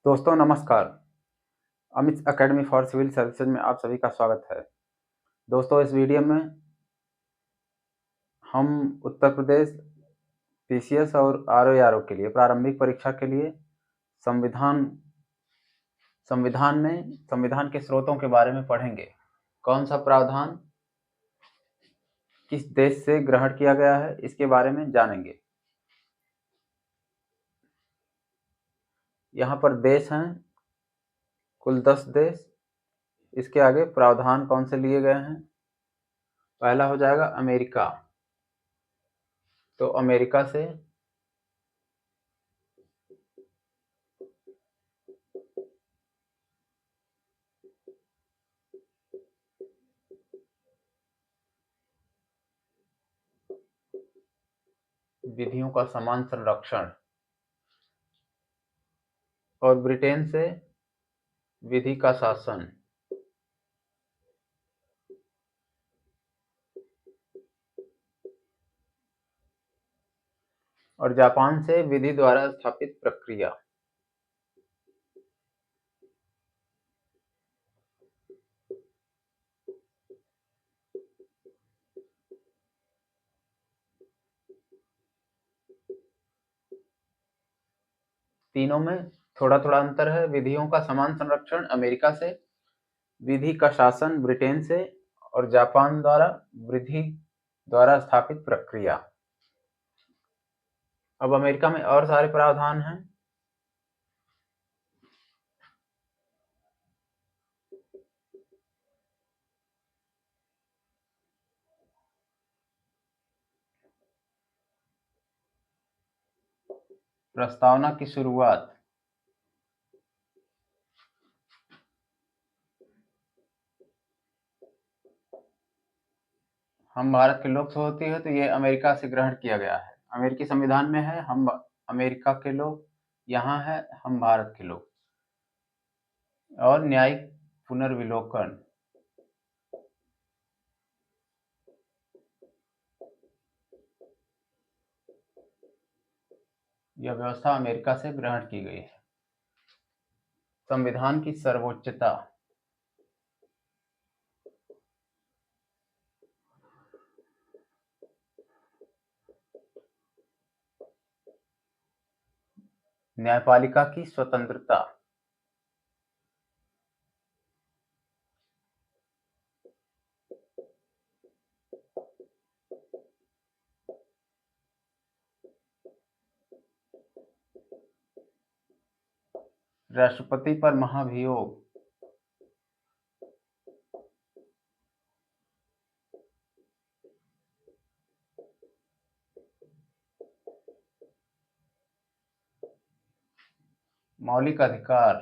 दोस्तों नमस्कार। Amit academy for civil services में आप सभी का स्वागत है। दोस्तों इस वीडियो में हम उत्तर प्रदेश पीसीएस और आरओ के लिए प्रारंभिक परीक्षा के लिए संविधान के स्रोतों के बारे में पढ़ेंगे। कौन सा प्रावधान किस देश से ग्रहण किया गया है इसके बारे में जानेंगे। यहाँ पर देश हैं कुल 10 देश। इसके आगे प्रावधान कौन से लिए गए हैं। पहला हो जाएगा अमेरिका। तो अमेरिका से विधियों का समान संरक्षण और ब्रिटेन से विधि का शासन और जापान से विधि द्वारा स्थापित प्रक्रिया। तीनों में थोड़ा थोड़ा अंतर है। विधियों का समान संरक्षण अमेरिका से, विधि का शासन ब्रिटेन से और जापान द्वारा विधि द्वारा स्थापित प्रक्रिया। अब अमेरिका में और सारे प्रावधान हैं। प्रस्तावना की शुरुआत हम भारत के लोग से होती है, तो ये अमेरिका से ग्रहण किया गया है। अमेरिकी संविधान में है हम अमेरिका के लोग, यहाँ है हम भारत के लोग। और न्यायिक पुनर्विलोकन, यह व्यवस्था अमेरिका से ग्रहण की गई है। संविधान की सर्वोच्चता, न्यायपालिका की स्वतंत्रता, राष्ट्रपति पर महाभियोग, मौलिक अधिकार,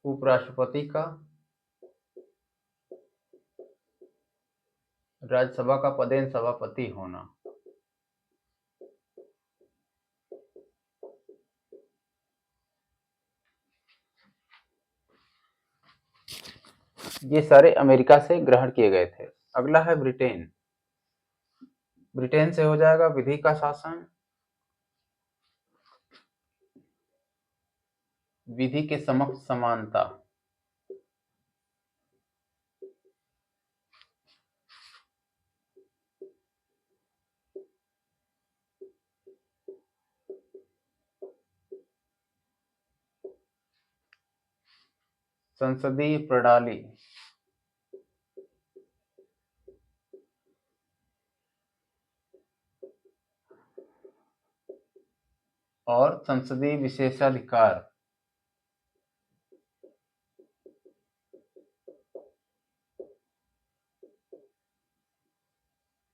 उपराष्ट्रपति का राज्यसभा का पदेन सभापति होना। ये सारे अमेरिका से ग्रहण किए गए थे। अगला है ब्रिटेन। ब्रिटेन से हो जाएगा विधि का शासन, विधि के समक्ष समानता, संसदीय प्रणाली, और संसदीय विशेषाधिकार,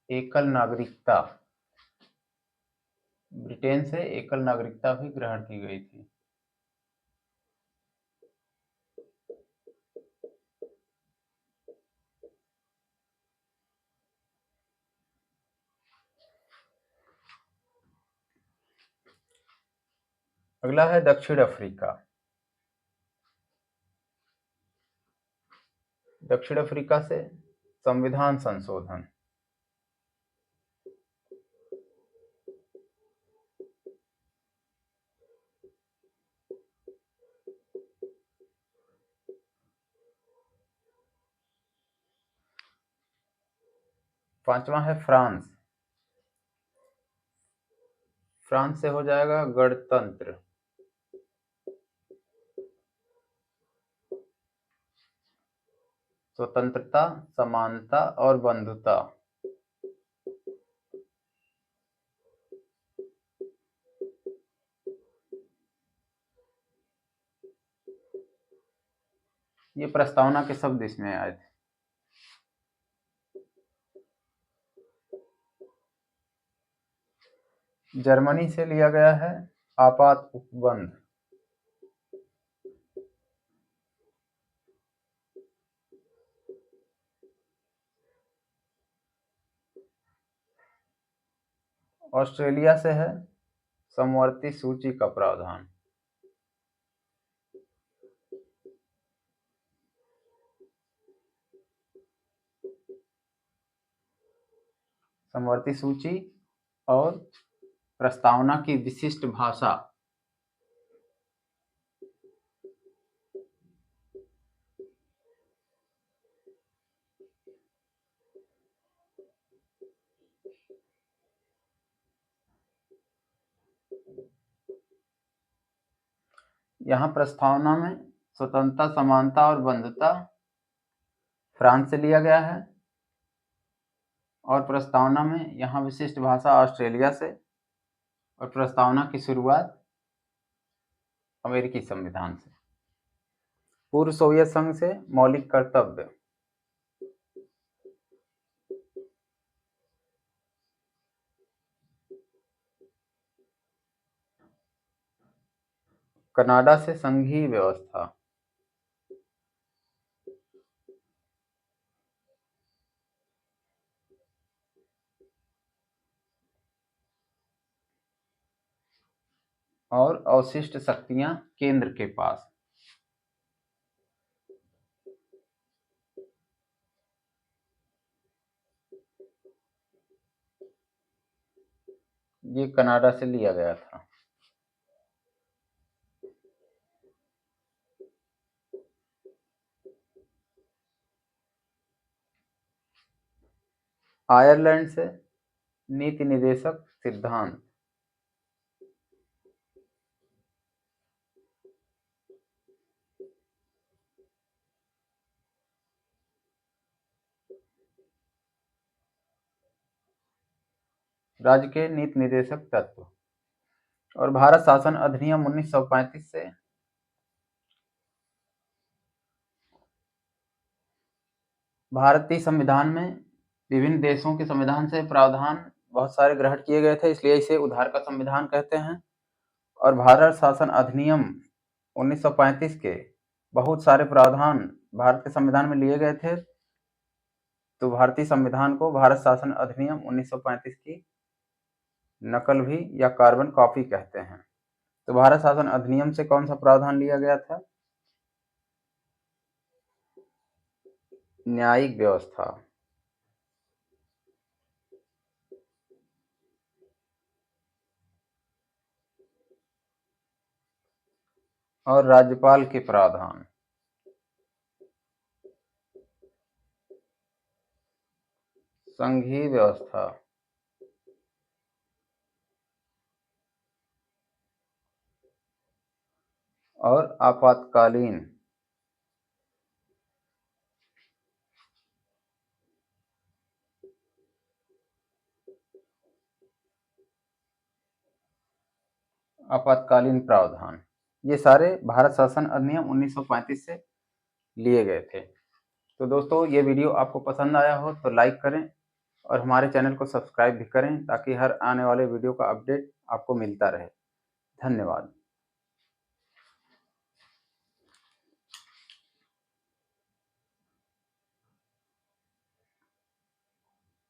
एकल नागरिकता। ब्रिटेन से एकल नागरिकता भी ग्रहण की गई थी। अगला है दक्षिण अफ्रीका। दक्षिण अफ्रीका से संविधान संशोधन। पांचवा है फ्रांस। फ्रांस से हो जाएगा गणतंत्र। स्वतंत्रता, समानता और बंधुता। ये प्रस्तावना के शब्द इसमें आए थे। जर्मनी से लिया गया है आपात उपबंध। ऑस्ट्रेलिया से है समवर्ती सूची का प्रावधान। समवर्ती सूची और प्रस्तावना की विशिष्ट भाषा। यहाँ प्रस्तावना में स्वतंत्रता, समानता और बंधुता फ्रांस से लिया गया है और प्रस्तावना में यहाँ विशिष्ट भाषा ऑस्ट्रेलिया से और प्रस्तावना की शुरुआत अमेरिकी संविधान से। पूर्व सोवियत संघ से मौलिक कर्तव्य। कनाडा से संघीय व्यवस्था। और अवशिष्ट शक्तियां केंद्र के पास। ये कनाडा से लिया गया था। आयरलैंड से नीति निदेशक सिद्धांत। राज्य के नीति निदेशक तत्व। और भारत शासन अधिनियम 1935 से भारतीय संविधान में विभिन्न देशों के संविधान से प्रावधान बहुत सारे ग्रहण किए गए थे, इसलिए इसे उधार का संविधान कहते हैं। और भारत शासन अधिनियम 1935 के बहुत सारे प्रावधान भारत के संविधान में लिए गए थे, तो भारतीय संविधान को भारत शासन अधिनियम 1935 की नकल भी या कार्बन कॉपी कहते हैं। तो भारत शासन अधिनियम से कौन सा प्रावधान लिया गया था? न्यायिक व्यवस्था। और राज्यपाल के प्रावधान। संघीय व्यवस्था। और आपातकालीन। आपातकालीन प्रावधान, ये सारे भारत शासन अधिनियम 1935 से लिए गए थे। तो दोस्तों, ये वीडियो आपको पसंद आया हो तो लाइक करें और हमारे चैनल को सब्सक्राइब भी करें ताकि हर आने वाले वीडियो का अपडेट आपको मिलता रहे। धन्यवाद।